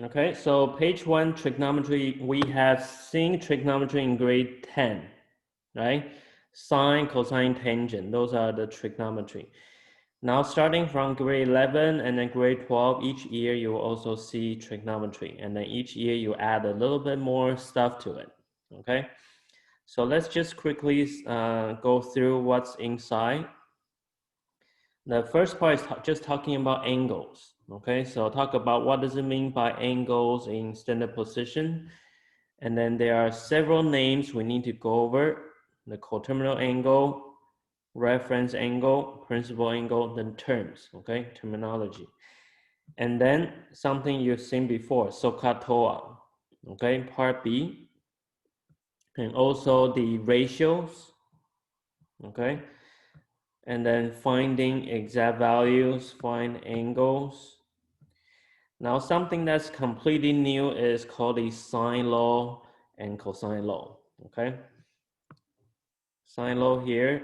Okay, so page 1 trigonometry, we have seen trigonometry in grade 10, right? Sine, cosine, tangent, those are the trigonometry. Now starting from grade 11 and then grade 12, each year you will also see trigonometry, and then each year you add a little bit more stuff to it, okay? So let's just quickly go through what's inside. The first part is just talking about angles. Okay, so I'll talk about what does it mean by angles in standard position. And then there are several names we need to go over: the coterminal angle, reference angle, principal angle, then terms, okay, terminology. And then something you've seen before, SOHCAHTOA, okay, part B. And also the ratios, okay. And then finding exact values, find angles. Now something that's completely new is called the sine law and cosine law, okay? Sine law here,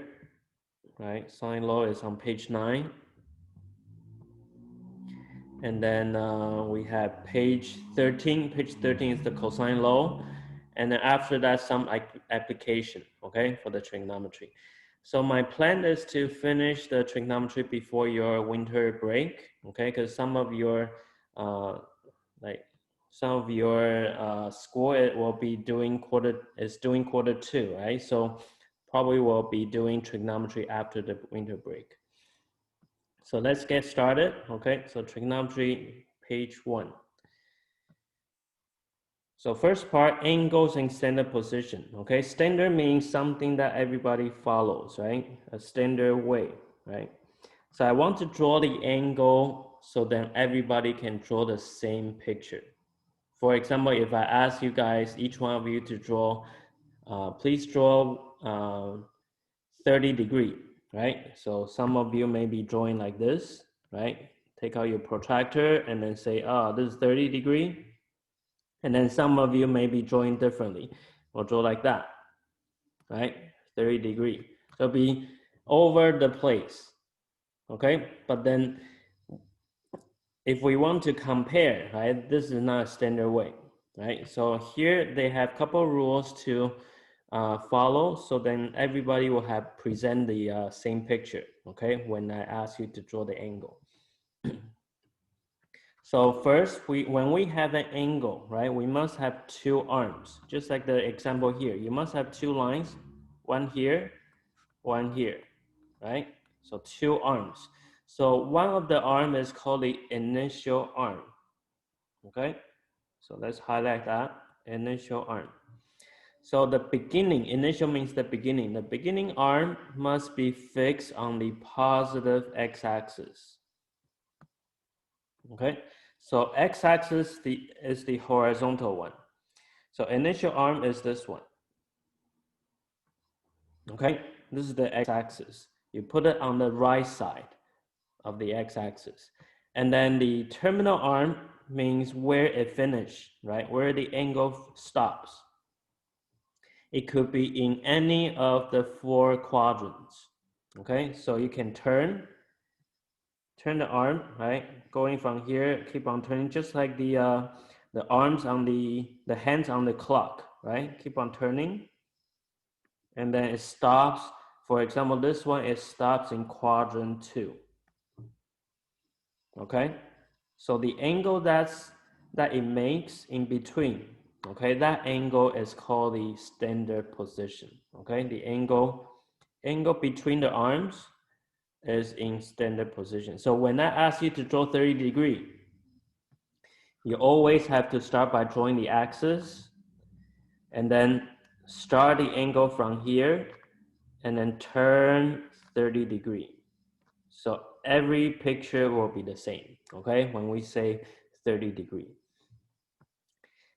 right? Sine law is on page 9. And then we have page 13. Page 13 is the cosine law. And then after that, some application, okay, for the trigonometry. So my plan is to finish the trigonometry before your winter break, okay? Because some of your school it will be doing quarter 2, right? So probably will be doing trigonometry after the winter break. So let's get started, okay? So trigonometry, page 1. So first part, angles in standard position, okay? Standard means something that everybody follows, right? A standard way, right? So I want to draw the angle so then everybody can draw the same picture. For example, if I ask you guys, each one of you to draw, please draw 30 degree, right? So some of you may be drawing like this, right? Take out your protractor and then say, oh, this is 30 degree. And then some of you may be drawing differently. Or draw like that, right? 30 degree. So be over the place, okay? But then if we want to compare, right, this is not a standard way, right? So here they have a couple rules to follow, so then everybody will have present the same picture, okay, when I ask you to draw the angle. So first, when we have an angle, right, we must have two arms, just like the example here. You must have two lines, one here, right? So two arms. So one of the arm is called the initial arm, okay? So let's highlight that, initial arm. So the beginning, initial means the beginning. The beginning arm must be fixed on the positive x-axis. Okay, so x-axis is the horizontal one. So initial arm is this one. Okay, this is the x-axis. You put it on the right side of the x-axis. And then the terminal arm means where it finishes, right? Where the angle stops. It could be in any of the 4 quadrants. Okay, so you can turn the arm, right? Going from here, keep on turning, just like the arms on the hands on the clock, right? Keep on turning, and then it stops. For example, this one, it stops in quadrant 2. Okay, so the angle that it makes in between, okay, that angle is called the standard position. Okay, the angle between the arms is in standard position. So when I ask you to draw 30 degree, you always have to start by drawing the axis and then start the angle from here and then turn 30 degree. So every picture will be the same, okay, when we say 30 degree.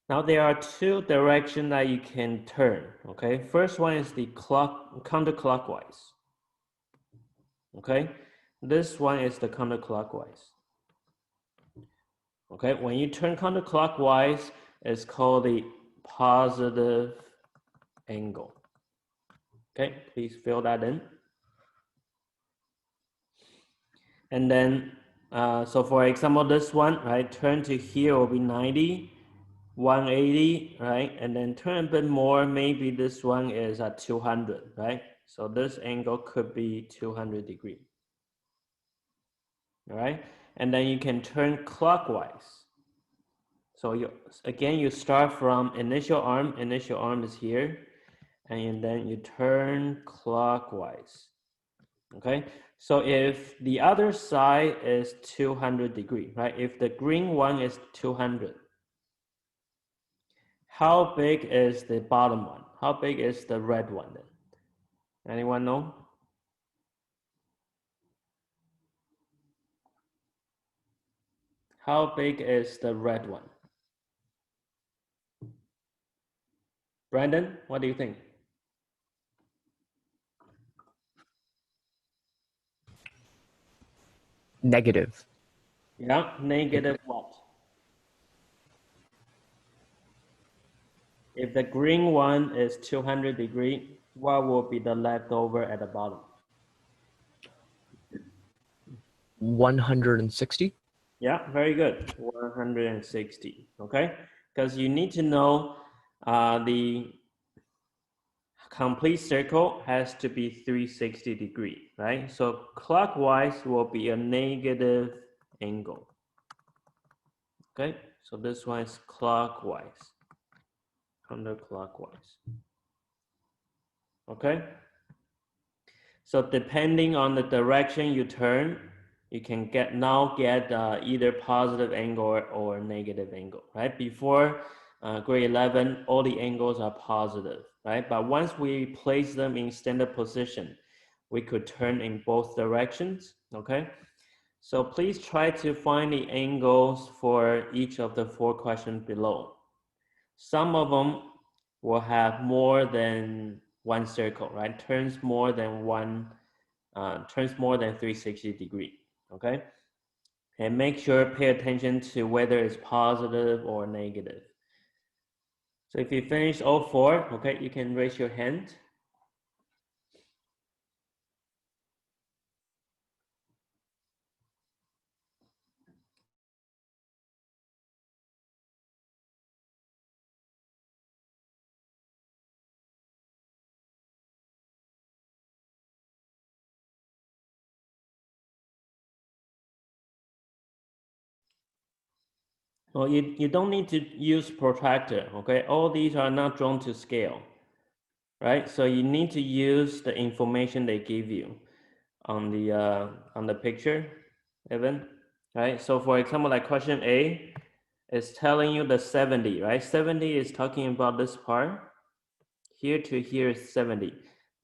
Now there are 2 directions that you can turn, okay? First one is the counterclockwise, okay? This one is the counterclockwise. Okay, when you turn counterclockwise, it's called the positive angle. Okay, please fill that in. And then So for example, this one, right, turn to here will be 90, 180, right? And then turn a bit more, maybe this one is at 200, right? So this angle could be 200 degree, all right? And then you can turn clockwise. So you start from initial arm is here, and then you turn clockwise, okay? So if the other side is 200 degree, right? If the green one is 200, how big is the bottom one? How big is the red one then? Anyone know? How big is the red one? Brandon, what do you think? Negative. Yeah, negative what? If the green one is 200 degree, what will be the leftover at the bottom? 160. Yeah, very good. 160, okay? Because you need to know the complete circle has to be 360 degree, right? So clockwise will be a negative angle, okay? So this one is clockwise, counterclockwise, okay? So depending on the direction you turn, you can get either positive angle or negative angle, right? Before grade 11, all the angles are positive, right? But once we place them in standard position, we could turn in both directions, okay? So please try to find the angles for each of the 4 questions below. Some of them will have more than one circle, right? Turns more than 360 degree, okay? And make sure, pay attention to whether it's positive or negative. So if you finish all 4, okay, you can raise your hand. Well, you don't need to use protractor, okay? All these are not drawn to scale, right? So you need to use the information they give you on the picture, Evan, right? So for example, like question A is telling you the 70, right? 70 is talking about this part. Here to here is 70.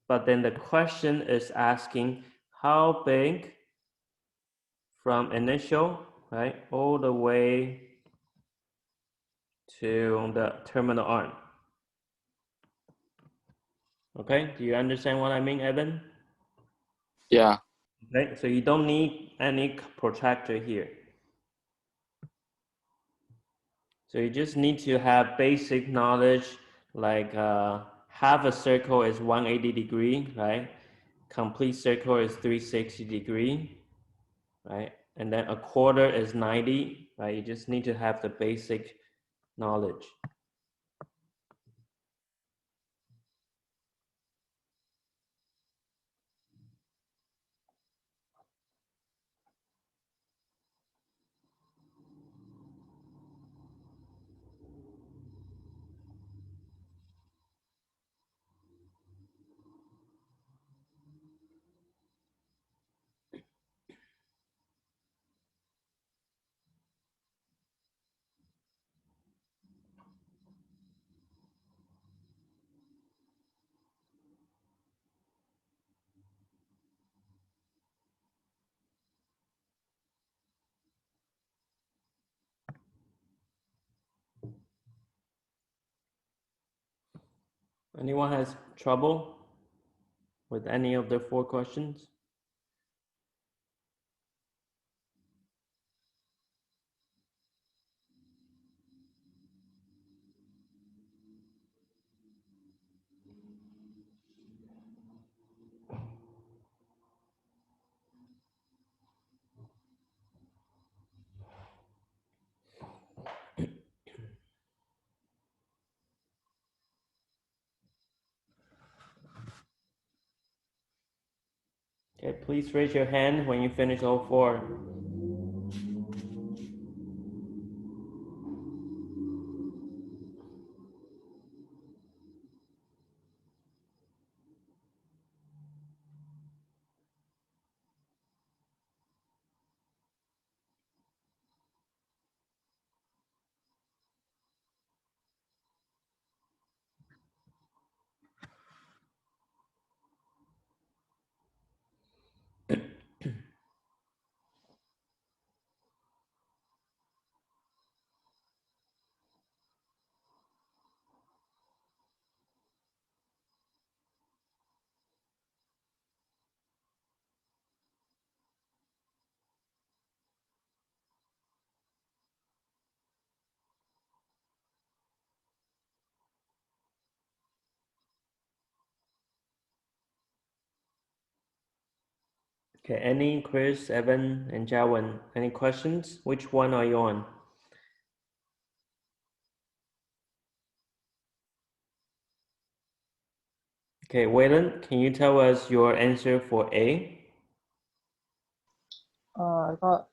But then the question is asking how big from initial, right, all the way to the terminal arm. Okay, do you understand what I mean, Evan? Yeah. Okay, so you don't need any protractor here. So you just need to have basic knowledge, like half a circle is 180 degree, right? Complete circle is 360 degree, right? And then a quarter is 90, right? You just need to have the basic knowledge. Anyone has trouble with any of the 4 questions? Okay, please raise your hand when you finish all four. Okay, any Chris, Evan, and Jawan, any questions? Which one are you on? Okay, Waylon, can you tell us your answer for A? I got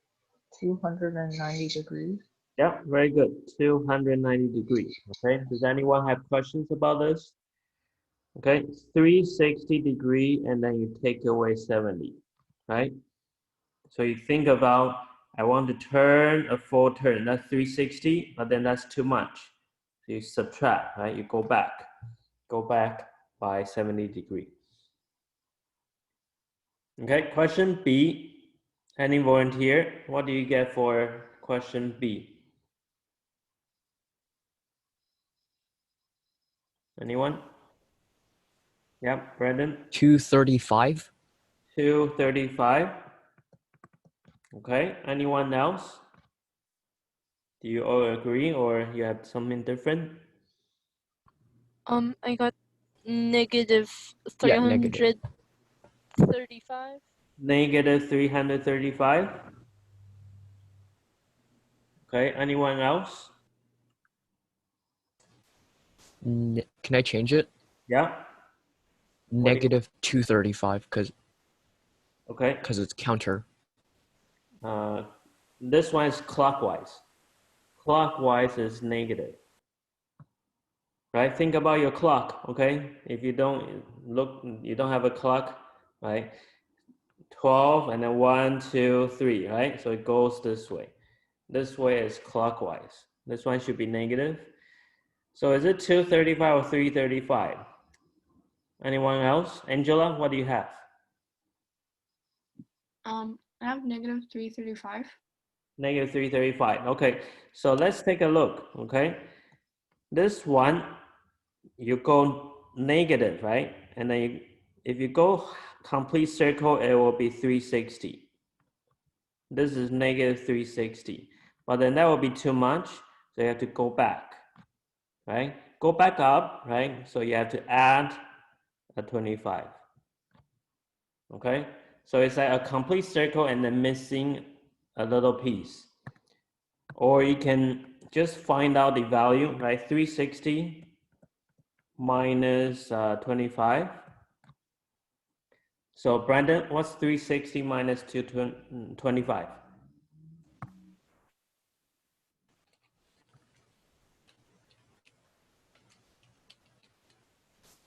290 degrees. Yeah, very good. 290 degrees. Okay, does anyone have questions about this? Okay, 360 degree and then you take away 70, right? So you think about, I want to turn a full turn, that's 360, but then that's too much. So you subtract, right? You go back by 70 degrees. Okay, question B. Any volunteer? What do you get for question B? Anyone? Yep, Brandon? 235. 235. Okay, anyone else? Do you all agree or you have something different? I got negative Yeah, negative. 335. Negative 335. Okay, anyone else? Can I change it? Yeah. Negative 235 Okay. because it's counter. This one is clockwise. Clockwise is negative. Right? Think about your clock, okay? If you don't look, you don't have a clock, right? 12 and then 1, 2, 3, right? So it goes this way. This way is clockwise. This one should be negative. So is it 235 or 335? Anyone else? Angela, what do you have? I have negative 335. Negative 335. Okay, so let's take a look, okay? This one, you go negative, right? And then if you go complete circle, it will be 360. This is negative 360. But then that will be too much, so you have to go back, right? Go back up, right? So you have to add a 25. Okay, so it's like a complete circle and then missing a little piece. Or you can just find out the value, right? 360 minus 25. So Brandon, what's 360 minus 225?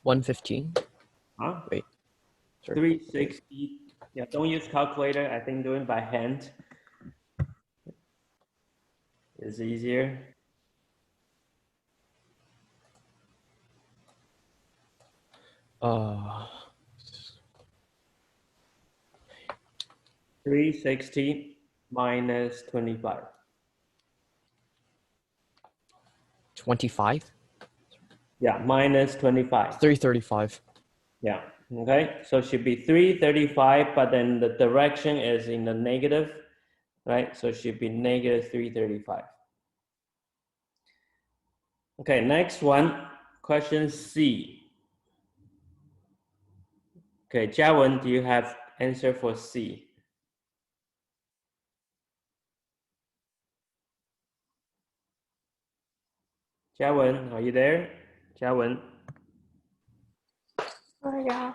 115. Huh? Wait. Sorry. 360. Yeah, don't use calculator. I think doing by hand is easier. Uh, 360 minus 25. 25. Yeah, minus 25. 335. Yeah, okay, so it should be 335, but then the direction is in the negative, right? So it should be negative 335. Okay, next one, question C. Okay, Jawan, do you have answer for C? Jawan, are you there? Jawan. Yeah.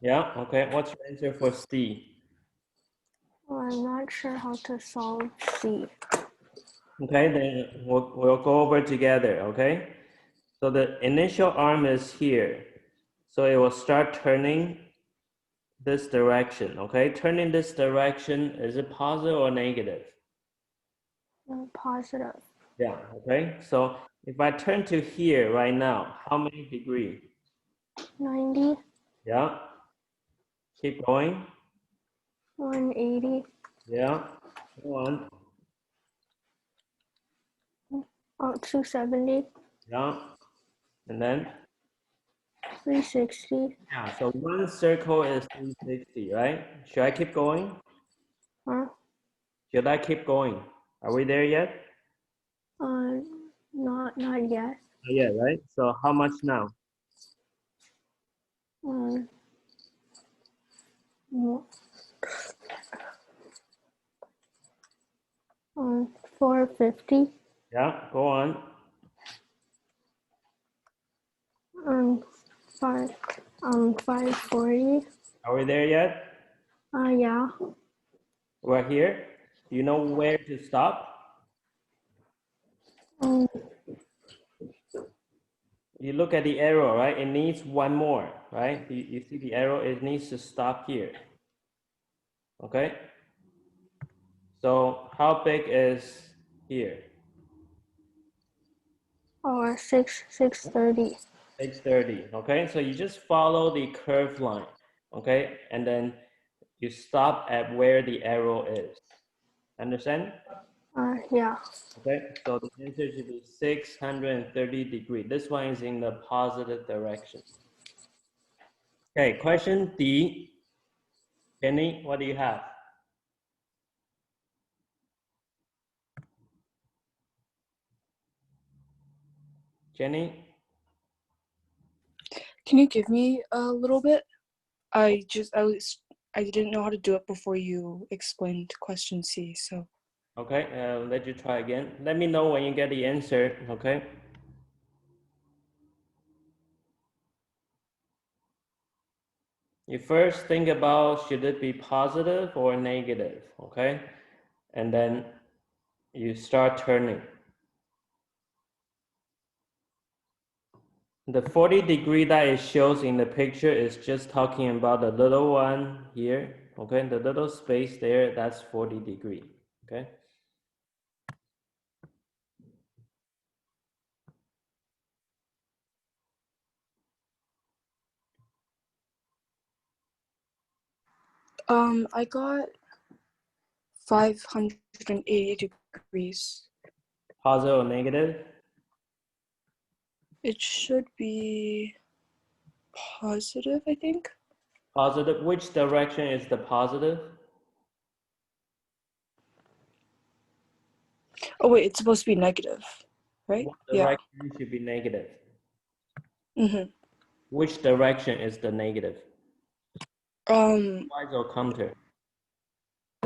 Yeah, okay. What's your answer for C? I'm not sure how to solve C. Okay, then we'll go over together, okay? So the initial arm is here. So it will start turning this direction, okay? Turning this direction, is it positive or negative? Positive. Yeah, okay. So if I turn to here right now, how many degree? 90, Yeah, keep going. 180, Yeah, go on. 270, Yeah, and then, 360. yeah, so one circle is 360, right? Should I keep going? Huh? Should I keep going? Are we there yet? Uh, not yet. Not yet, right? So how much now? Um, 450. Yeah, go on. 5 540. Are we there yet? Yeah. We're here. Do you know where to stop? Um, You look at the arrow, right? It needs one more, right? You see the arrow, it needs to stop here. Okay? So how big is here? or 630. 630, okay? So you just follow the curved line, okay? And then you stop at where the arrow is. Understand? Yeah. Okay, so the answer should be 630 degrees. This one is in the positive direction. Okay, question D. Jenny, what do you have? Jenny? Can you give me a little bit? I didn't know how to do it before you explained question C, so. Okay, let you try again. Let me know when you get the answer, okay? You first think about should it be positive or negative, okay? And then you start turning. The 40-degree that it shows in the picture is just talking about the little one here, okay? The little space there, that's 40-degree, okay? I got 580 degrees. Positive or negative? It should be positive, I think. Positive, which direction is the positive? Oh wait, it's supposed to be negative, right? What Yeah. direction should be negative? Mm-hmm. Which direction is the negative? Clockwise or counter?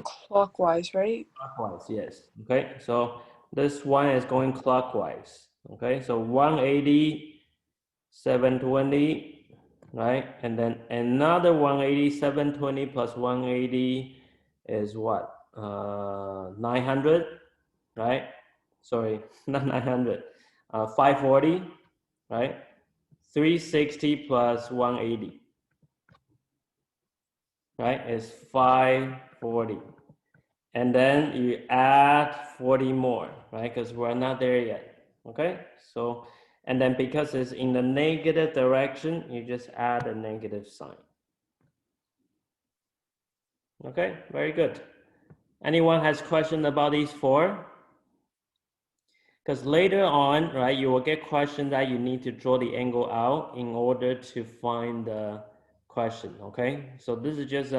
Clockwise, right? Clockwise, yes. Okay, so this one is going clockwise. Okay, so 180, 720, right? And then another 180, 720 plus 180 is what? 900, right? Sorry, not 900. 540, right? 360 plus 180, right? Is 540. And then you add 40 more, right? Because we're not there yet, okay? So, and then because it's in the negative direction, you just add a negative sign. Okay, very good. Anyone has question about these four? Because later on, right, you will get questions that you need to draw the angle out in order to find the question, okay? So this is just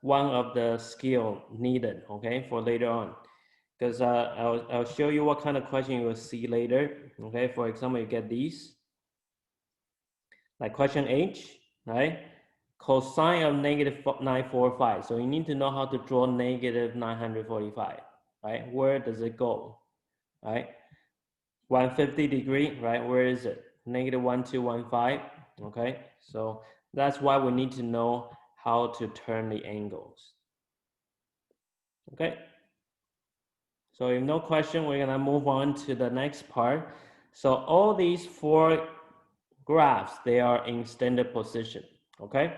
one of the skill needed, okay, for later on. Because I'll show you what kind of question you will see later. Okay, for example, you get these, like question H, right? Cosine of negative 945. So you need to know how to draw negative 945, right? Where does it go, right? 150 degree, right? Where is it? Negative 1215, okay? So That's why we need to know how to turn the angles. Okay. So if no question, we're gonna move on to the next part. So all these 4 graphs, they are in standard position, okay?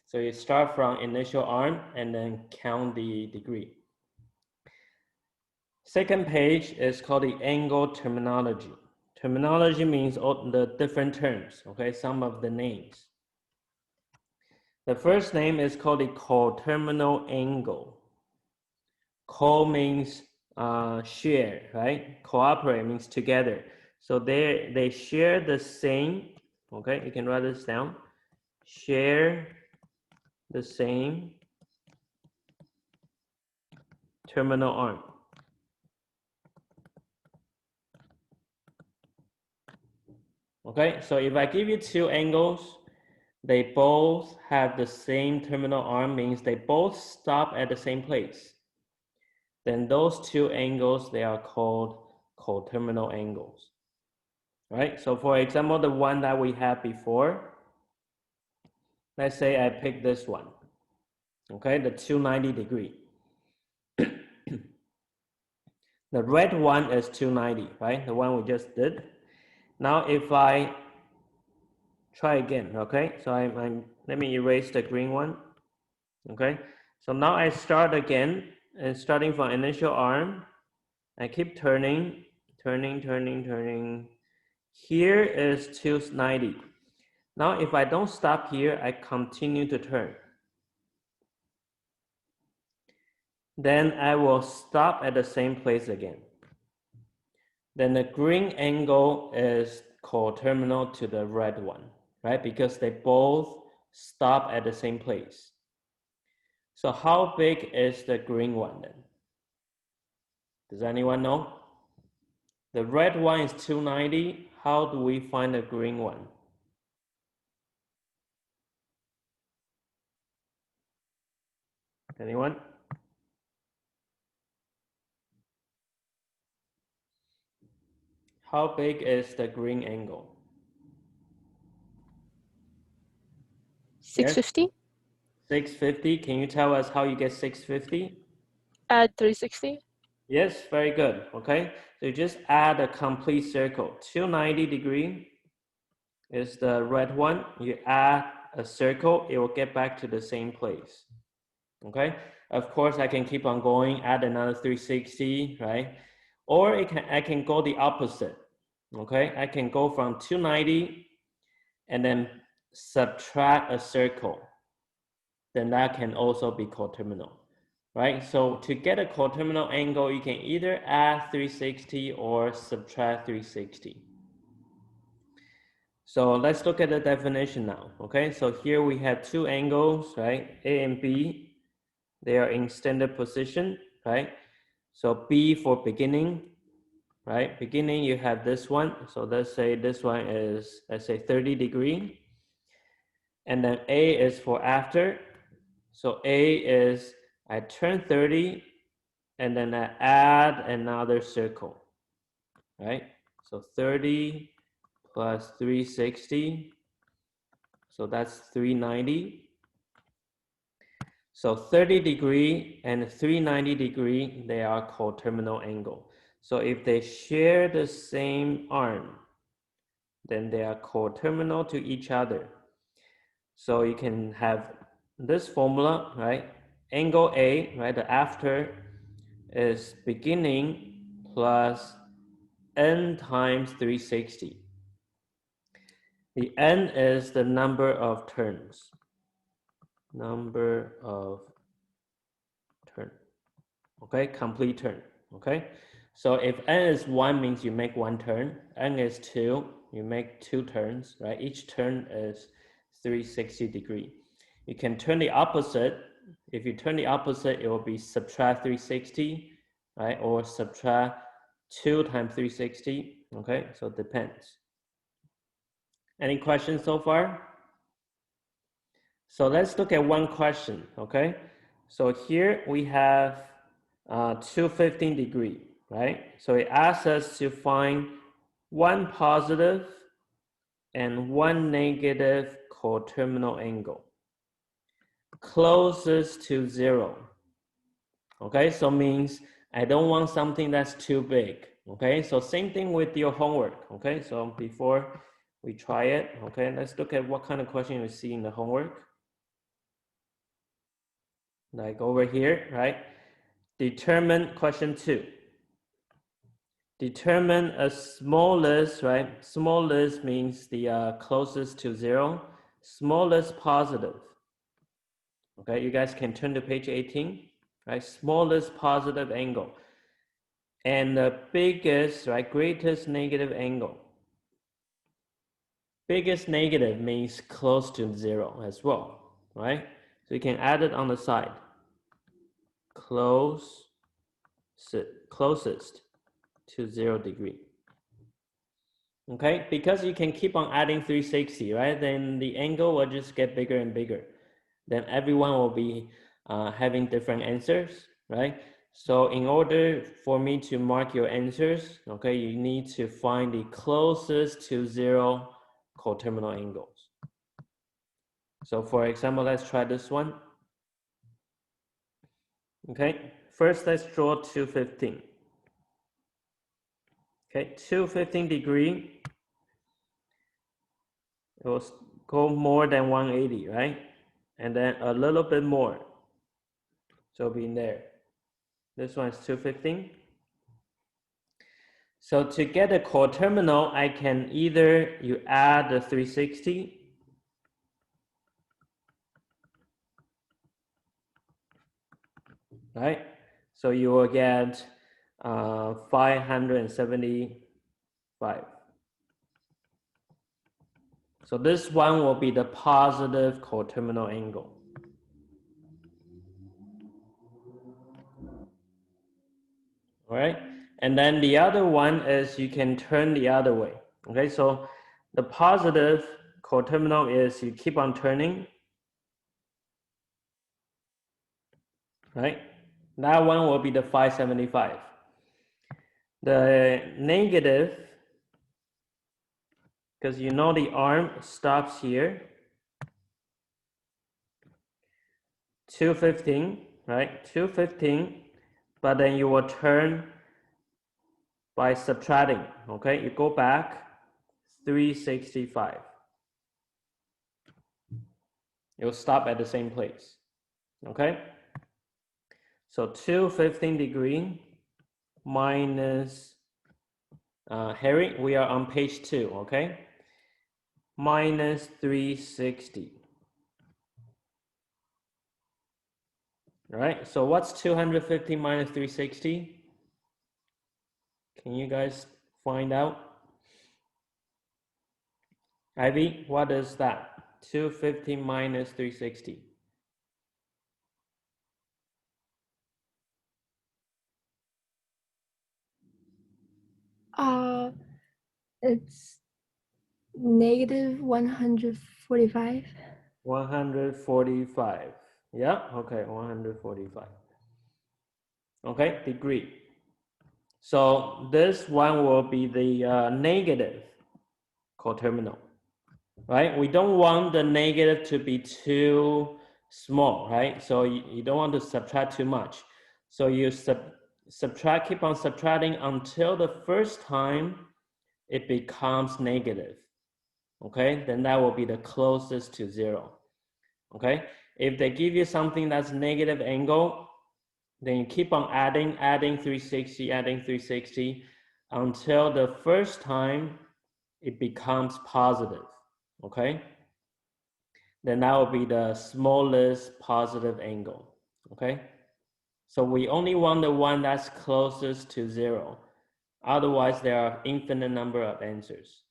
So you start from initial arm and then count the degree. Second page is called the angle terminology. Terminology means all the different terms, okay? Some of the names. The first name is called the coterminal angle. Co means share, right? Cooperate means together. So they share the same, okay? You can write this down. Share the same terminal arm. Okay, so if I give you 2 angles, they both have the same terminal arm, means they both stop at the same place. Then those 2 angles, they are called coterminal angles. Right? So for example, the one that we had before, let's say I pick this one. Okay, the 290 degree. The red one is 290, right? The one we just did. Now if I try again, okay? So let me erase the green one. Okay, so now I start again, and starting from initial arm, I keep turning. Here is 290. Now if I don't stop here, I continue to turn. Then I will stop at the same place again. Then the green angle is coterminal to the red one, right? Because they both stop at the same place. So how big is the green one then? Does anyone know? The red one is 290. How do we find the green one? Anyone? How big is the green angle? 650. 650. Can you tell us how you get 650? Add 360. Yes, very good. Okay, so you just add a complete circle. 290 degree is the red one. You add a circle, it will get back to the same place. Okay, of course I can keep on going, add another 360, right? Or I can go the opposite. Okay, I can go from 290 and then subtract a circle. Then that can also be coterminal, right? So to get a coterminal angle, you can either add 360 or subtract 360. So let's look at the definition now, okay? So here we have 2 angles, right? A and B, they are in standard position, right? So B for beginning, right? Beginning, you have this one. So let's say this one is, let's say 30 degree. And then A is for after. So A is, I turn 30 and then I add another circle, right? So 30 plus 360. So that's 390. So 30 degree and 390 degree, they are coterminal angle. So if they share the same arm, then they are coterminal to each other. So you can have this formula, right? Angle A, right? The after is beginning plus n times 360. The n is the number of turns. Number of turn. Okay, complete turn. Okay, so if n is 1 means you make 1 turn, n is 2, you make 2 turns, right? Each turn is 360 degree. You can turn the opposite. If you turn the opposite, it will be subtract 360, right? Or subtract 2 times 360. Okay, so it depends. Any questions so far? So let's look at one question, okay? So here we have 215 degree, right? So it asks us to find 1 positive and 1 negative coterminal angle. Closest to 0. Okay, so means I don't want something that's too big. Okay, so same thing with your homework. Okay, so before we try it, okay, let's look at what kind of question you see in the homework. Like over here, right? Determine question 2. Determine a smallest, right? Smallest means the closest to 0. Smallest positive. Okay, you guys can turn to page 18, right? Smallest positive angle. And the biggest, right, greatest negative angle. Biggest negative means close to 0 as well, right? So you can add it on the side. Closest to 0 degree. Okay, because you can keep on adding 360, right? Then the angle will just get bigger and bigger. Then everyone will be having different answers, right? So in order for me to mark your answers, okay, you need to find the closest to 0 coterminal angles. So for example, let's try this one. Okay, first let's draw 215. Okay, 215 degree, it will go more than 180, right? And then a little bit more. So be in there. This one is 215. So to get a coterminal, I can either you add the 360, right? So you will get 575. So this one will be the positive coterminal angle. All right, and then the other one is you can turn the other way. Okay, so the positive coterminal is you keep on turning, right? That one will be the 575. The negative, because you know the arm stops here, 215, right? 215, but then you will turn by subtracting, okay? You go back 365. You'll stop at the same place, okay? So 215 degree minus, Harry, we are on page 2, okay? Minus 360. All right, so what's 250 minus 360? Can you guys find out? Ivy, what is that? 250 minus 360. It's negative 145. 145. Yeah, okay, 145. Okay, degree. So this one will be the negative coterminal, right? We don't want the negative to be too small, right? So you don't want to subtract too much. So you subtract, keep on subtracting until the first time it becomes negative, okay? Then that will be the closest to 0, okay? If they give you something that's negative angle, then you keep on adding 360, until the first time it becomes positive, okay? Then that will be the smallest positive angle, okay? So we only want the one that's closest to 0. Otherwise, there are infinite number of answers.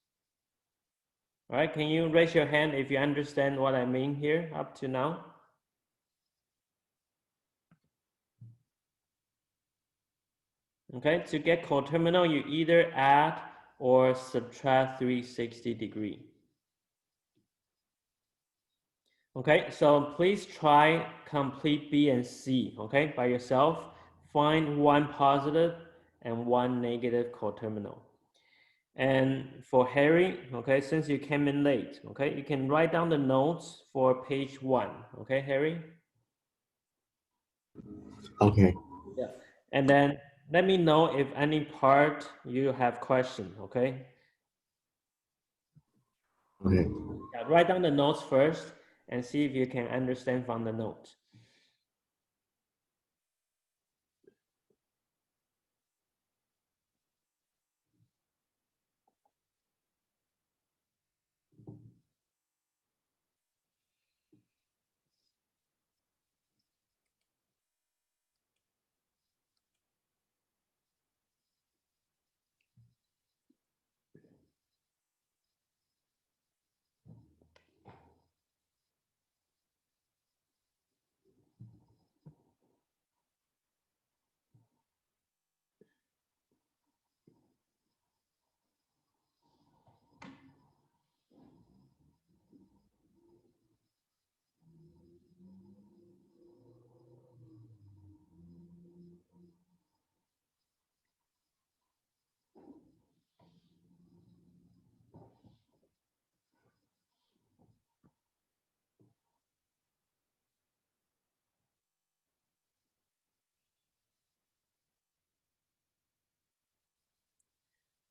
All right, can you raise your hand if you understand what I mean here up to now? Okay, to get coterminal, you either add or subtract 360 degree. Okay, so please try complete B and C, okay, by yourself. Find one positive and one negative coterminal. And for Harry, okay, since you came in late, okay, you can write down the notes for page 1, okay, Harry? Okay. Yeah. And then let me know if any part you have question, okay? Okay. Yeah, write down the notes first and see if you can understand from the notes.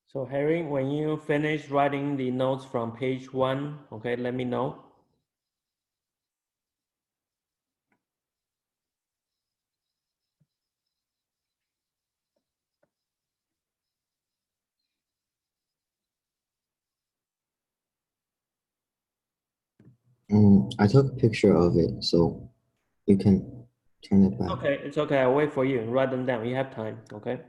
So Harry, when you finish writing the notes from page 1, okay, let me know. I took a picture of it, so you can turn it back. Okay, it's okay, I'll wait for you. Write them down, you have time, okay?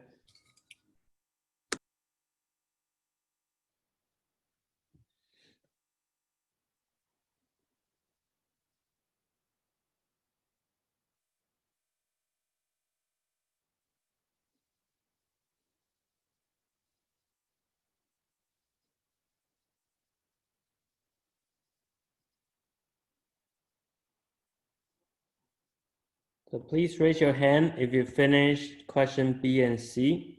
So please raise your hand if you finished question B and C.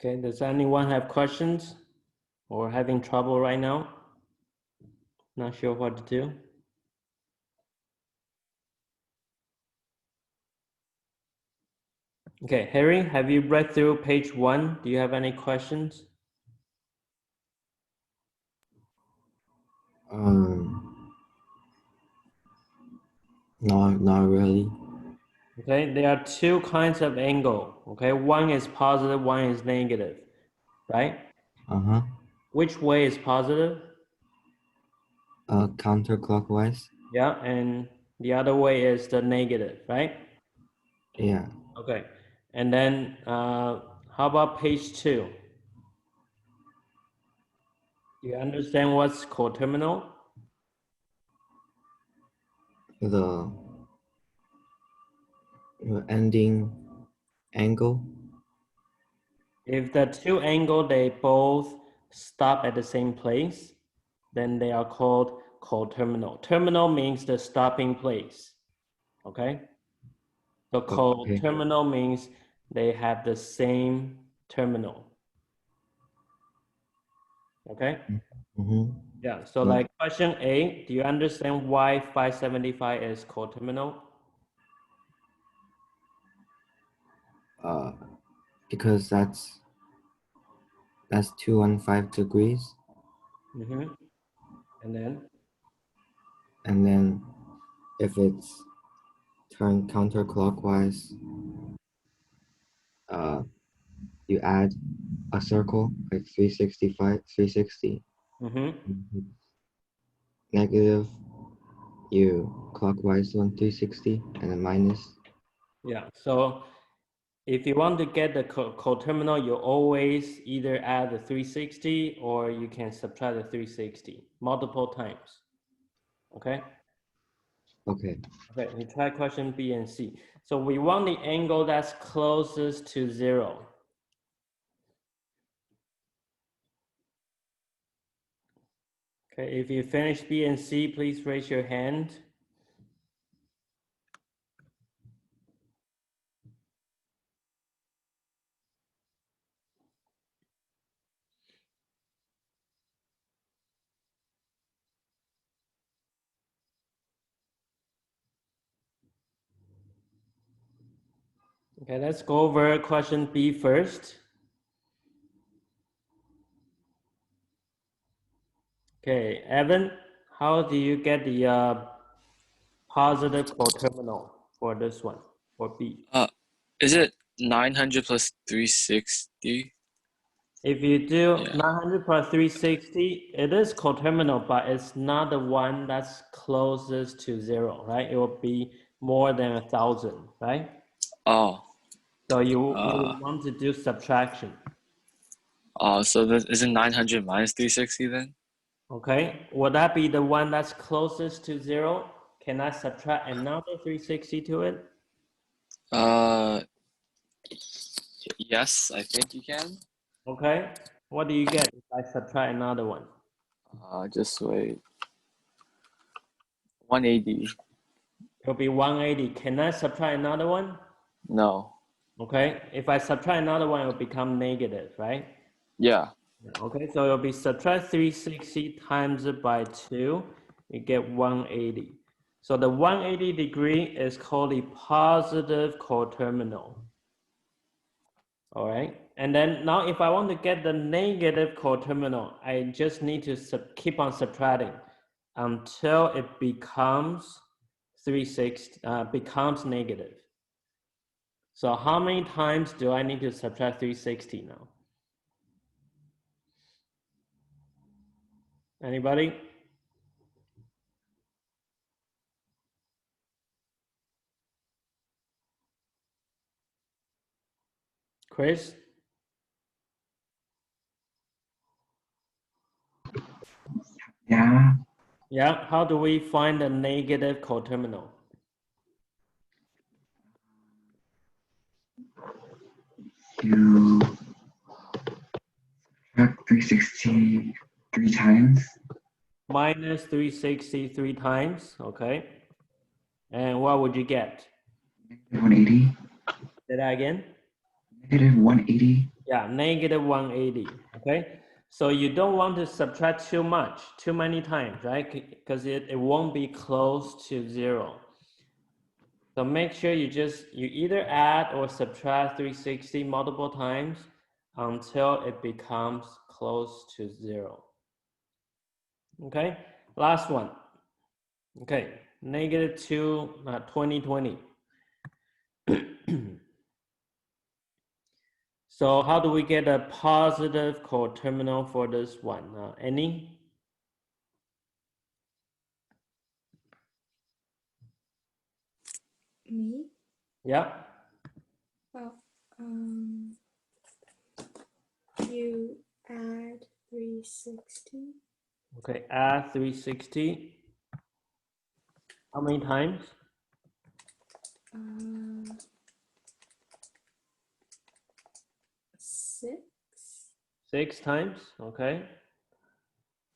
Okay, does anyone have questions or having trouble right now? Not sure what to do? Okay, Harry, have you read through page 1? Do you have any questions? Not really. Okay, there are 2 kinds of angle. Okay, one is positive, one is negative, right? Uh-huh. Which way is positive? Counterclockwise. Yeah, and the other way is the negative, right? Yeah. Okay, and then how about page 2? Do you understand what's coterminal? The ending angle. If the 2 angle, they both stop at the same place, then they are called coterminal. Terminal means the stopping place. Okay. So Okay. coterminal means they have the same terminal. Okay. Mm-hmm. Yeah. So Right. like question A, do you understand why 575 is coterminal? Because that's 215 degrees, Mm-hmm. and then if it's turned counterclockwise, you add a circle like 360. Mm-hmm. Negative, you clockwise on 360, and then minus. Yeah. So if you want to get the coterminal, you always either add the 360 or you can subtract the 360 multiple times. Okay. Okay. Okay, we try question B and C. So we want the angle that's closest to 0. Okay, if you finish B and C, please raise your hand. Okay, let's go over question B first. Okay, Evan, how do you get the positive coterminal for this one, for B? Is it 900 plus 360? If you do Yeah. 900 plus 360, it is coterminal, but it's not the one that's closest to 0, right? It will be more than 1,000, right? Oh. So you Uh. want to do subtraction. Oh. So this is it 900 minus 360 then? Okay, would that be the one that's closest to 0? Can I subtract another 360 to it? Yes, I think you can. Okay, what do you get if I subtract another one? Just wait. 180. It'll be 180. Can I subtract another one? No. Okay, if I subtract another one, it will become negative, right? Yeah. Okay, so it'll be subtract 360 times it by 2, you get 180. So the 180 degree is called the positive coterminal. All right, and then now if I want to get the negative coterminal, I just need to keep on subtracting until it becomes 360, becomes negative. So how many times do I need to subtract 360 now? Anybody? Chris? Yeah, Yeah, how do we find the negative coterminal? you subtract 360 three times, Minus 363 times, okay. And what would you get? 180, Say that again? negative 180. Yeah, negative 180, okay? So you don't want to subtract too much, too many times, right? Because it won't be close to 0. So make sure you either add or subtract 360 multiple times until it becomes close to 0. Okay, last one. Okay, negative 2, 2020. So how do we get a positive coterminal for this one? Any? Me? Yeah. Well, you add 360. Okay, add 360. How many times? 6. 6 times, okay.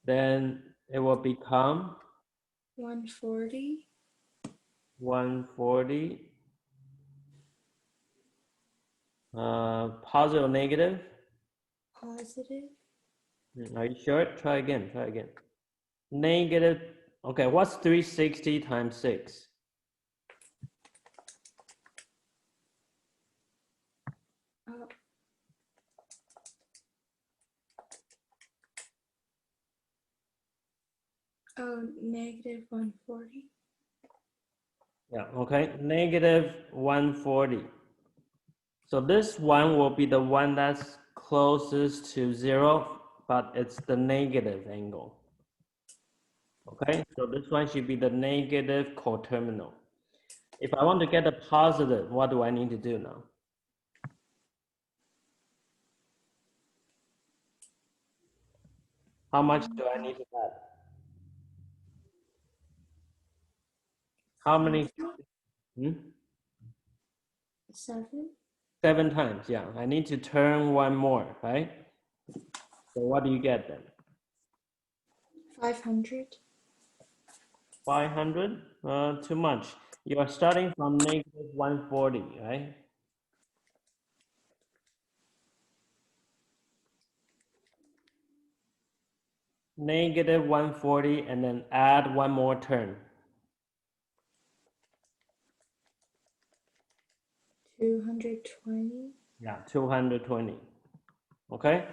Then it will become 140. 140. Positive or negative? Positive. Are you sure? Try again. Try again. Negative. Okay, what's 360 times 6? Oh. Oh, negative 140. Yeah, okay, negative 140. So this one will be the one that's closest to 0, but it's the negative angle. Okay, so this one should be the negative coterminal. If I want to get a positive, what do I need to do now? How much do I need to add? How many? 7. 7 times, yeah. I need to turn one more, right? So what do you get then? 500. 500? Too much. You are starting from negative 140, right? Negative 140 and then add one more term. 220. Yeah, 220. Okay?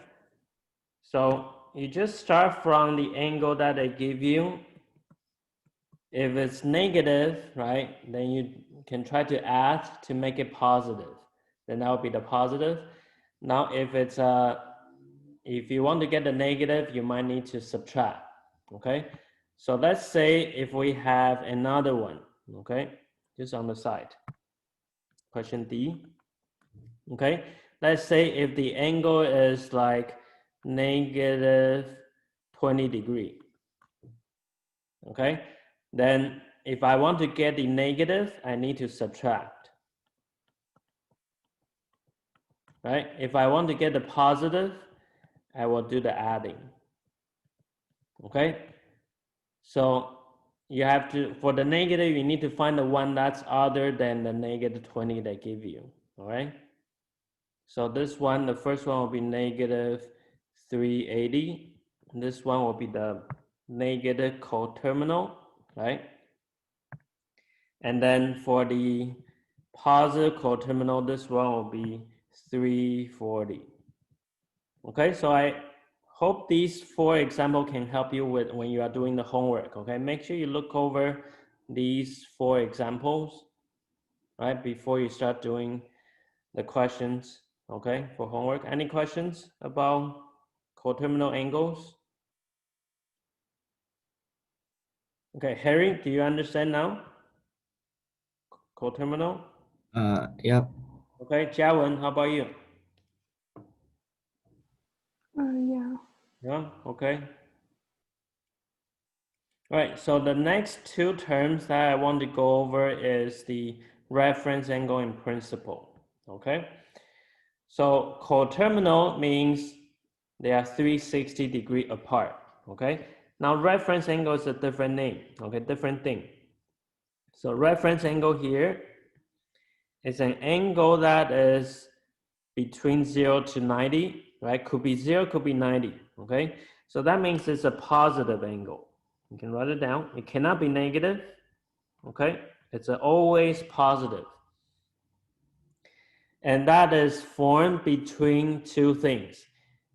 So you just start from the angle that they give you. If it's negative, right, then you can try to add to make it positive. Then that would be the positive. Now, if you want to get the negative, you might need to subtract, okay? So let's say if we have another one, okay, just on the side. Question D, okay? Let's say if the angle is like negative 20 degree, okay? Then if I want to get the negative, I need to subtract, right? If I want to get the positive, I will do the adding, okay? So you have to, for the negative, you need to find the one that's other than the negative 20 they give you, all right? So this one, the first one will be negative 380. This one will be the negative coterminal, right? And then for the positive coterminal, this one will be 340. Okay, so I hope these 4 examples can help you with when you are doing the homework. Okay, make sure you look over these 4 examples, right, before you start doing the questions. Okay, for homework. Any questions about coterminal angles? Okay, Harry, do you understand now? Coterminal? Yep. Okay, Jiawen, how about you? Yeah. Yeah, okay. All right, so the next 2 terms that I want to go over is the reference angle and principal, okay? So coterminal means they are 360 degree apart, okay? Now reference angle is a different name, okay, different thing. So reference angle here is an angle that is between 0 to 90, right? Could be 0, could be 90, okay? So that means it's a positive angle. You can write it down. It cannot be negative, okay? It's always positive. And that is formed between 2 things,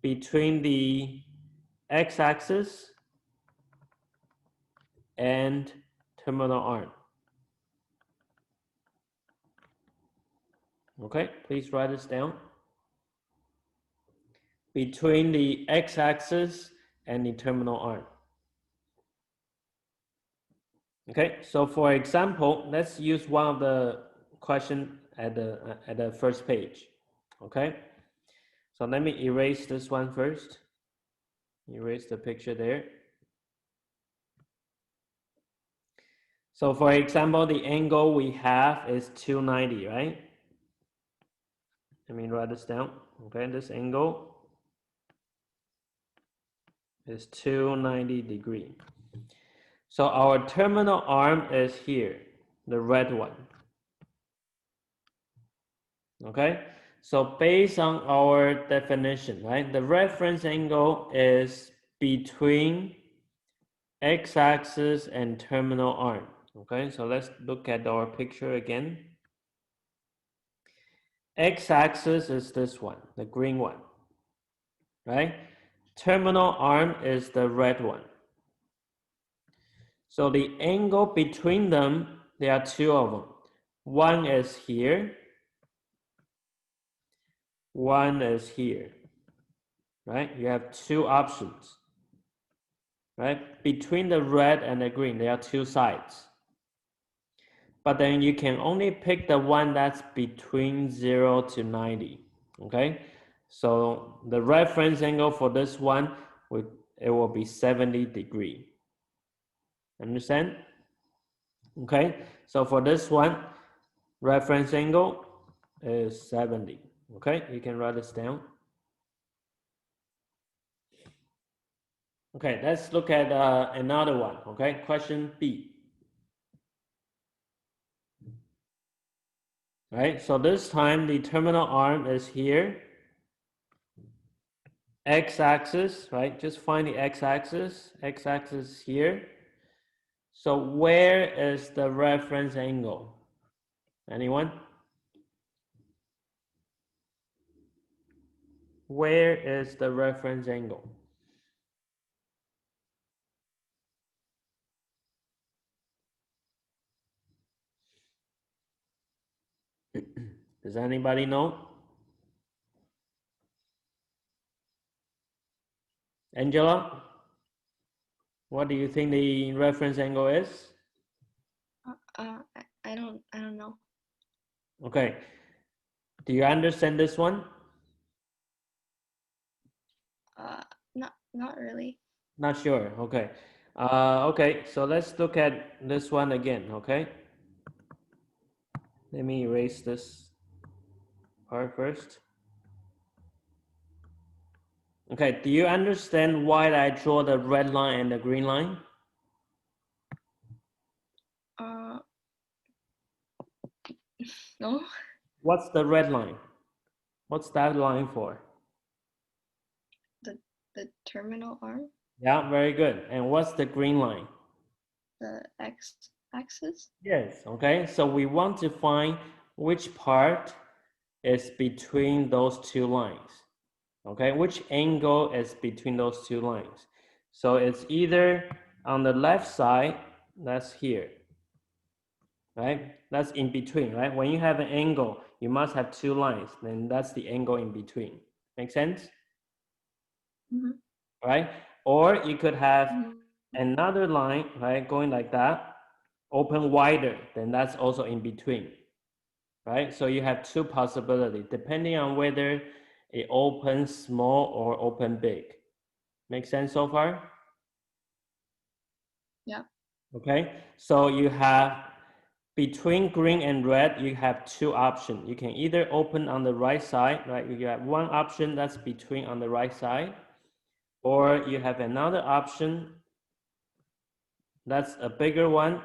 between the x-axis and terminal arm. Okay, please write this down. Between the x-axis and the terminal arm. Okay, so for example, let's use one of the question at the first page. Okay, so let me erase this one first. Erase the picture there. So for example, the angle we have is 290, right? Let me write this down. Okay, this angle is 290 degree. So our terminal arm is here, the red one. Okay, so based on our definition, right, the reference angle is between x-axis and terminal arm. Okay, so let's look at our picture again. X-axis is this one, the green one, right? Terminal arm is the red one. So the angle between them, there are two of them. One is here, one is here, right? You have two options, right? Between the red and the green, there are two sides. But then you can only pick the one that's between 0 to 90, okay? So the reference angle for this one, it will be 70 degree. Understand? Okay, so for this one, reference angle is 70. Okay, you can write this down. Okay, let's look at another one. Okay, question B. Right, so this time the terminal arm is here. X-axis, right? Just find the x-axis. X-axis here. So where is the reference angle? Anyone? Where is the reference angle? Does anybody know? Angela? What do you think the reference angle is? I don't know. Okay. Do you understand this one? Not really. Not sure. Okay. Okay, so let's look at this one again, okay? Let me erase this part first. Okay, do you understand why I draw the red line and the green line? No. What's the red line? What's that line for? The terminal arm, Yeah, very good. And what's the green line? the x-axis. Yes, okay. So we want to find which part is between those two lines. Okay, which angle is between those two lines? So it's either on the left side, that's here, right? That's in between, right? When you have an angle, you must have two lines, then that's the angle in between. Make sense? Mm-hmm. Right? Or you could have Mm-hmm. another line, right, going like that, open wider, then that's also in between, right? So you have two possibilities, depending on whether it opens small or open big. Make sense so far? Yeah. Okay, so you have between green and red, you have two options. You can either open on the right side, right? You have one option that's between on the right side, or you have another option that's a bigger one,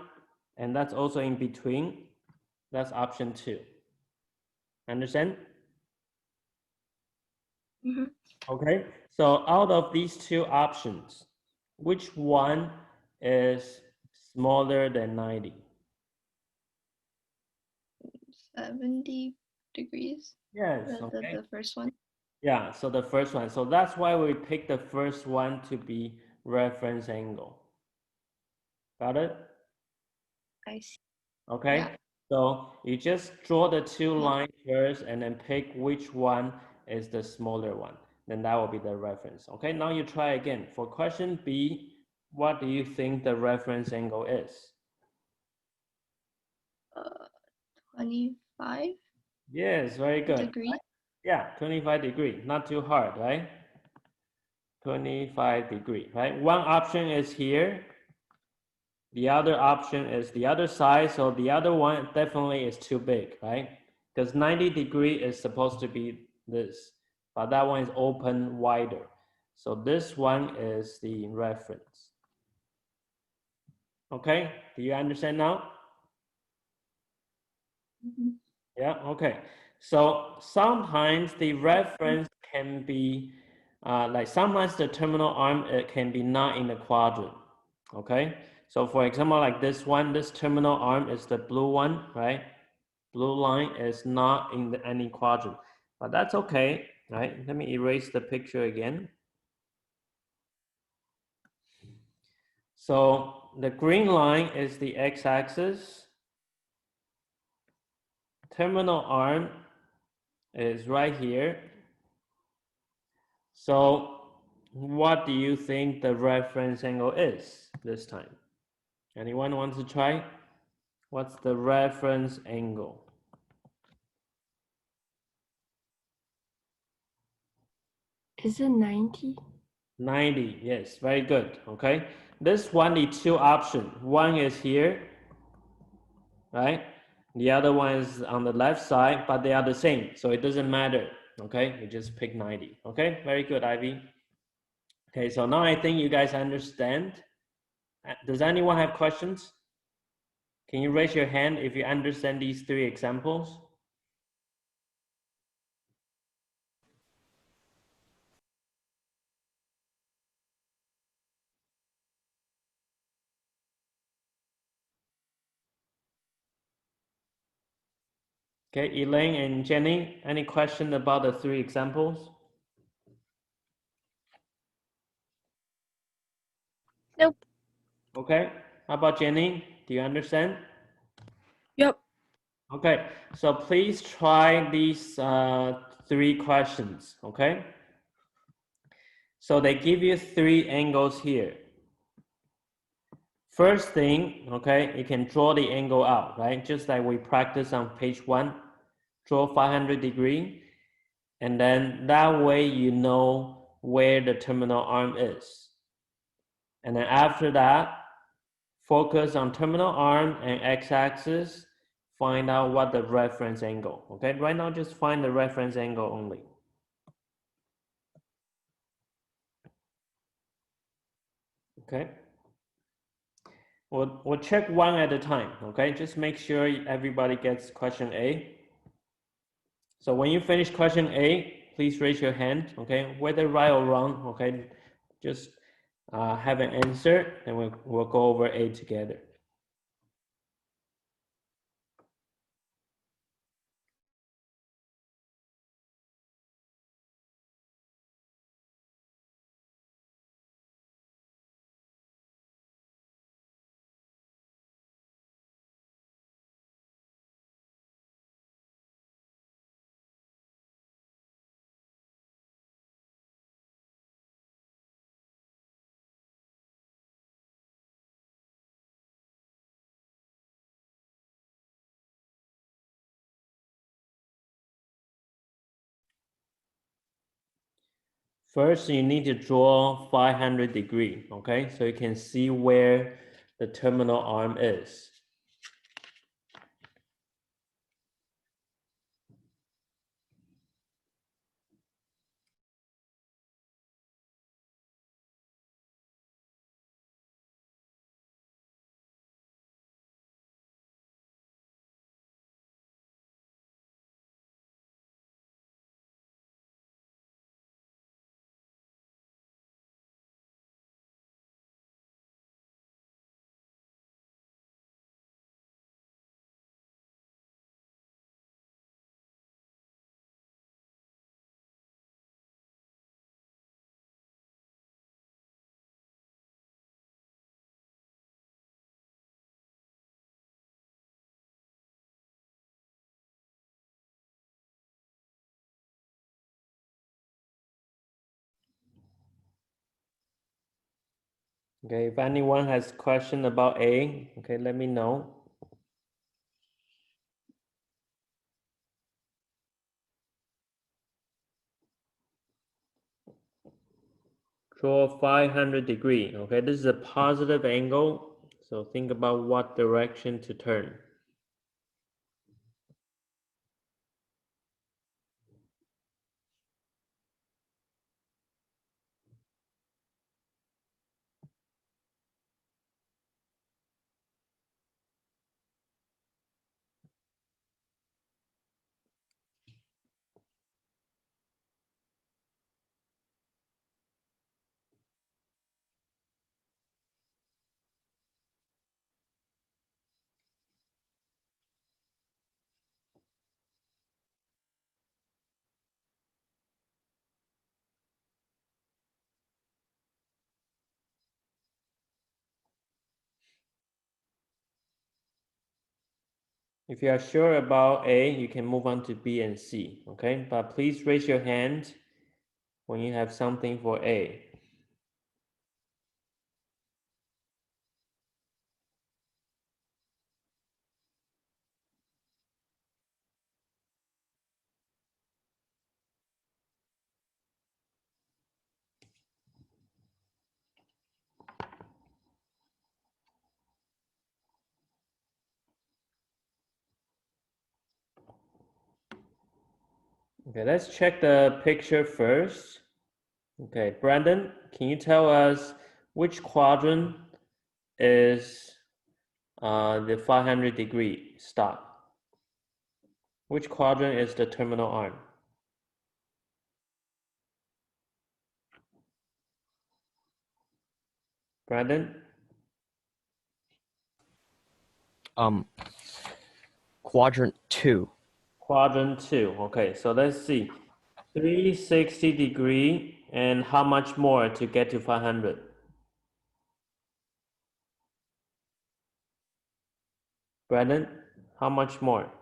and that's also in between. That's option 2. Understand? Mm-hmm. Okay, so out of these two options, which one is smaller than 90? 70 degrees. Yes, okay. The first one. Yeah, so the first one. So that's why we picked the first one to be reference angle. Got it? I see. Okay, Yeah. so you just draw the two lines first and then pick which one is the smaller one. Then that will be the reference. Okay, now you try again. For question B, what do you think the reference angle is? 25 Yes, very good. degrees. Yeah, 25 degree, not too hard, right? 25 degree, right? One option is here. The other option is the other side. So the other one definitely is too big, right? Because 90 degree is supposed to be this, but that one is open wider. So this one is the reference. Okay, do you understand now? Yeah, okay. So sometimes the reference can be, like sometimes the terminal arm it can be not in the quadrant, okay? So for example, like this one, this terminal arm is the blue one, right? Blue line is not in any quadrant, but that's okay, right? Let me erase the picture again. So the green line is the x-axis. Terminal arm is right here. So what do you think the reference angle is this time? Anyone wants to try? What's the reference angle? Is it 90? 90, yes, very good, okay? This one, the two options. One is here, right? The other one is on the left side, but they are the same, so it doesn't matter, okay? You just pick 90, okay? Very good, Ivy. Okay, so now I think you guys understand. Does anyone have questions? Can you raise your hand if you understand these three examples? Okay, Elaine and Jenny, any question about the three examples? Nope. Okay, how about Jenny? Do you understand? Yep. Okay, so please try these three questions, okay? So they give you three angles here. First thing, okay, you can draw the angle out, right? Just like we practiced on page 1, draw 500 degree, and then that way you know where the terminal arm is. And then after that, focus on terminal arm and x-axis, find out what the reference angle, okay? Right now, just find the reference angle only. Okay. We'll check one at a time, okay? Just make sure everybody gets question A. So when you finish question A, please raise your hand, okay? Whether right or wrong, okay? Just have an answer, and we'll go over A together. First, you need to draw 500 degree, okay? So you can see where the terminal arm is. Okay, if anyone has question about A, okay, let me know. Draw 500 degree, okay? This is a positive angle, so think about what direction to turn. If you are sure about A, you can move on to B and C, okay? But please raise your hand when you have something for A. Okay, let's check the picture first. Okay, Brandon, can you tell us which quadrant is the 500-degree stop? Which quadrant is the terminal arm? Brandon? Quadrant 2. Quadrant 2. Okay, so let's see. 360-degree, and how much more to get to 500? Brandon, how much more?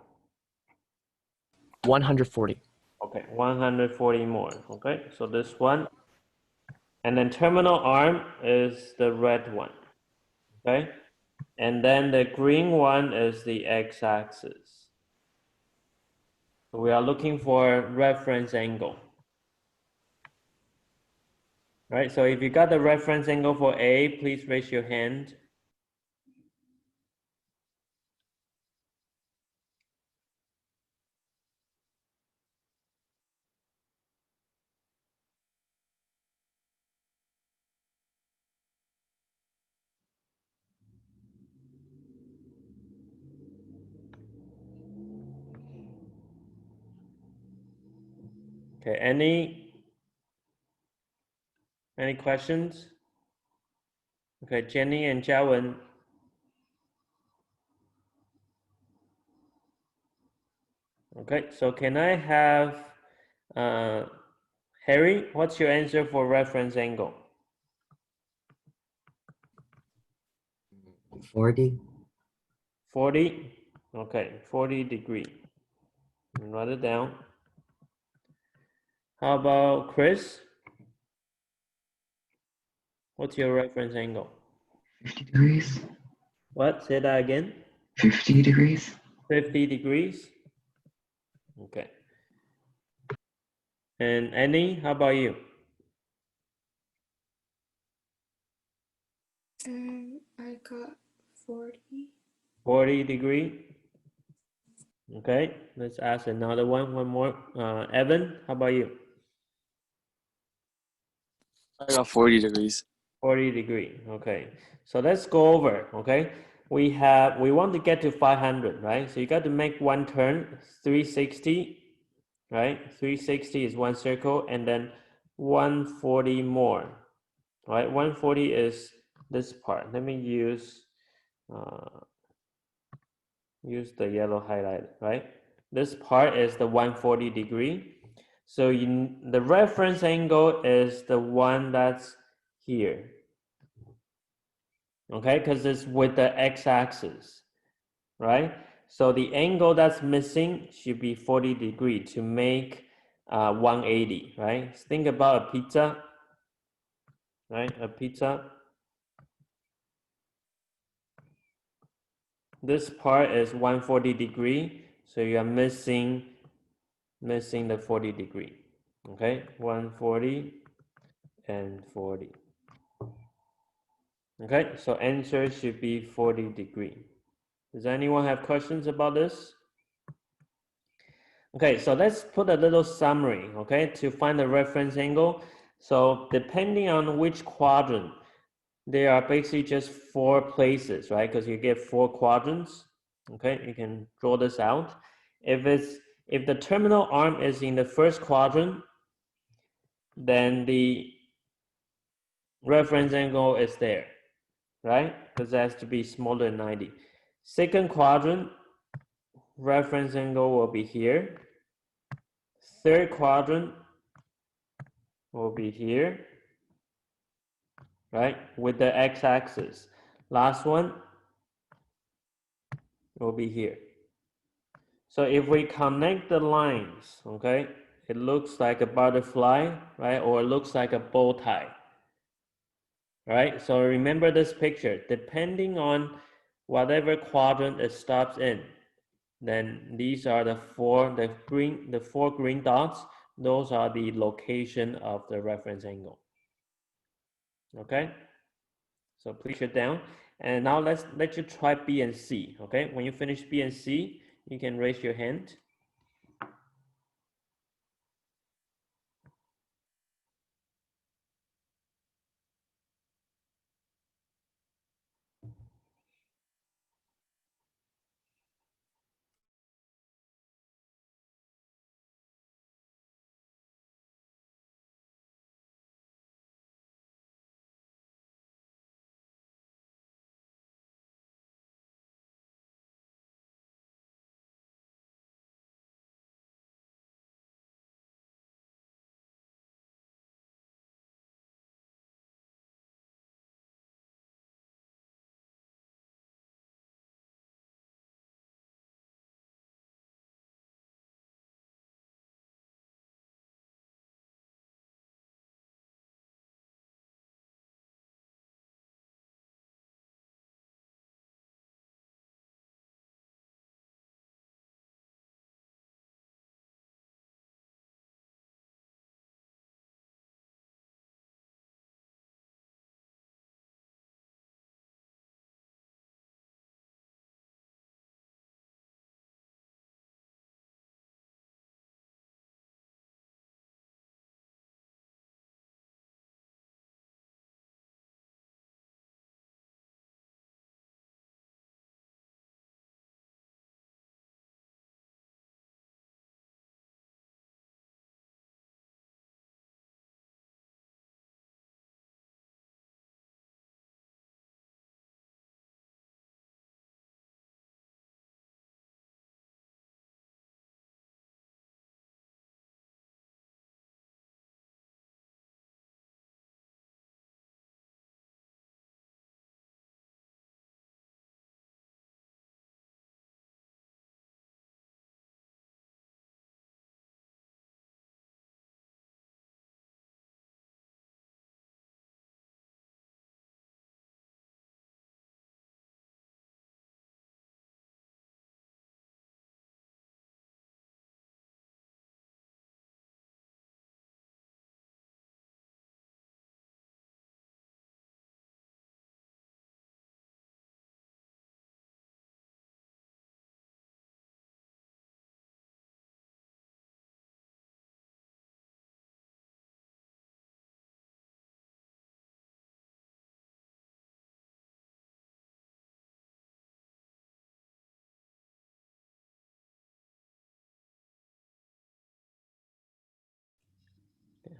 140. Okay, 140 more. Okay, so this one. And then terminal arm is the red one. Okay, and then the green one is the x-axis. So we are looking for reference angle. Right, so if you got the reference angle for A, please raise your hand. Okay, any questions? Okay, Jenny and Jiawen. Okay, so can I have Harry, what's your answer for reference angle? 40. 40? Okay, 40 degree. Write it down. How about Chris? What's your reference angle? 50 degrees. What? Say that again. 50 degrees. 50 degrees? Okay. And Annie, how about you? I got 40. 40 degree? Okay, let's ask another one more. Evan, how about you? I got 40 degrees. 40 degree, okay. So let's go over, okay? We want to get to 500, right? So you got to make one turn, 360, right? 360 is one circle, and then 140 more, right? 140 is this part. Let me use the yellow highlight, right? This part is the 140 degree. So the reference angle is the one that's here, okay? Because it's with the x-axis, right? So the angle that's missing should be 40 degree to make 180, right? Think about a pizza, right? A pizza. This part is 140 degree, so you are missing the 40 degree. Okay, 140 and 40. Okay, so answer should be 40 degree. Does anyone have questions about this? Okay, so let's put a little summary, okay, to find the reference angle. So depending on which quadrant, there are basically just 4 places, right? Because you get 4 quadrants. Okay, you can draw this out. If the terminal arm is in the first quadrant, then the reference angle is there, right? Because it has to be smaller than 90. Second quadrant, reference angle will be here. Third quadrant will be here, right? With the x-axis. Last one will be here. So if we connect the lines, okay, it looks like a butterfly, right? Or it looks like a bow tie, right? So remember this picture, depending on whatever quadrant it stops in, then these are the four green dots. Those are the location of the reference angle. Okay, so please shut down. And now let you try B and C. Okay, when you finish B and C, you can raise your hand.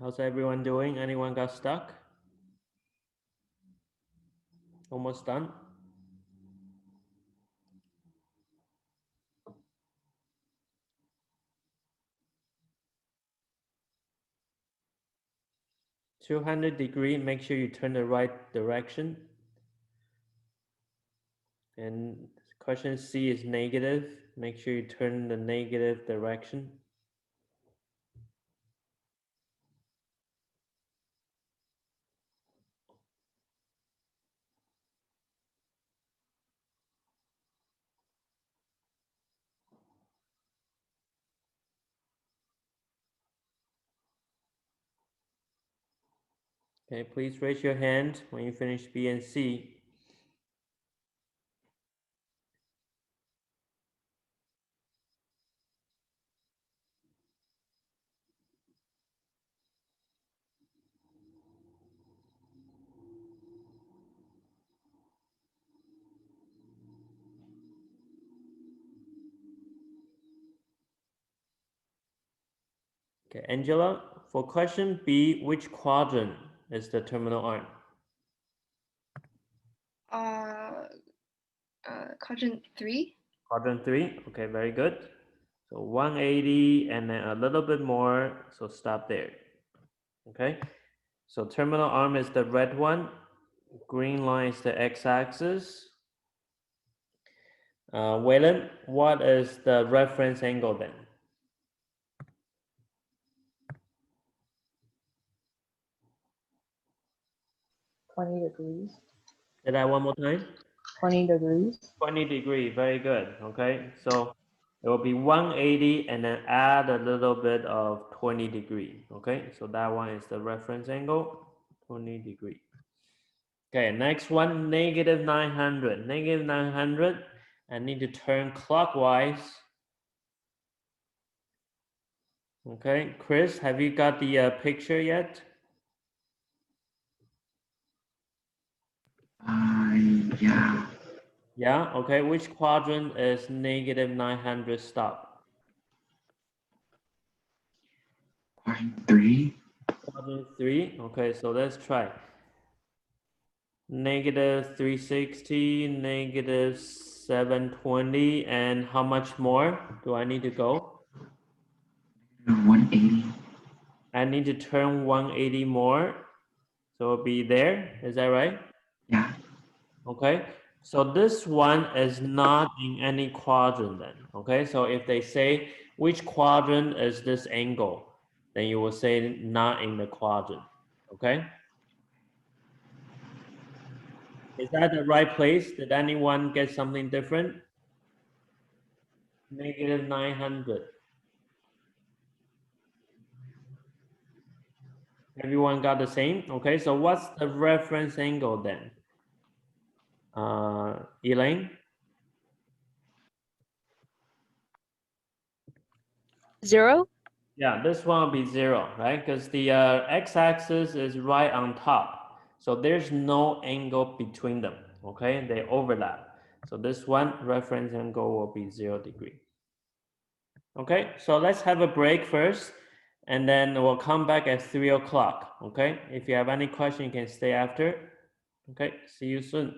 How's everyone doing? Anyone got stuck? Almost done? (200°), make sure you turn the right direction. And question C is negative. Make sure you turn the negative direction. Okay, please raise your hand when you finish B and C. Okay, Angela, for question B, which quadrant is the terminal arm? Quadrant 3. Quadrant 3, okay, very good. So 180 and then a little bit more, so stop there. Okay, so terminal arm is the red one, green line is the x-axis. Waylon, what is the reference angle then? $20. Say that one more time. 20 degrees. 20 degree, very good. Okay, so it will be 180 and then add a little bit of 20 degree. Okay, so that one is the reference angle, 20 degree. Okay, next one, negative 900. Negative 900, I need to turn clockwise. Okay, Chris, have you got the picture yet? Yeah. Yeah, okay, which quadrant is negative 900 stop? Quadrant 3. Quadrant 3, okay, so let's try. Negative 360, negative 720, and how much more do I need to go? 180. I need to turn 180 more, so it'll be there, is that right? Yeah. Okay, so this one is not in any quadrant then, okay? So if they say, which quadrant is this angle? Then you will say not in the quadrant, okay? Is that the right place? Did anyone get something different? Negative 900. Everyone got the same? Okay, so what's the reference angle then? Elaine? 0. Yeah, this one will be 0, right? Because the x-axis is right on top. So there's no angle between them, okay? They overlap. So this one, reference angle will be 0 degree. Okay, so let's have a break first, and then we'll come back at 3 o'clock, okay? If you have any question, you can stay after. Okay, see you soon.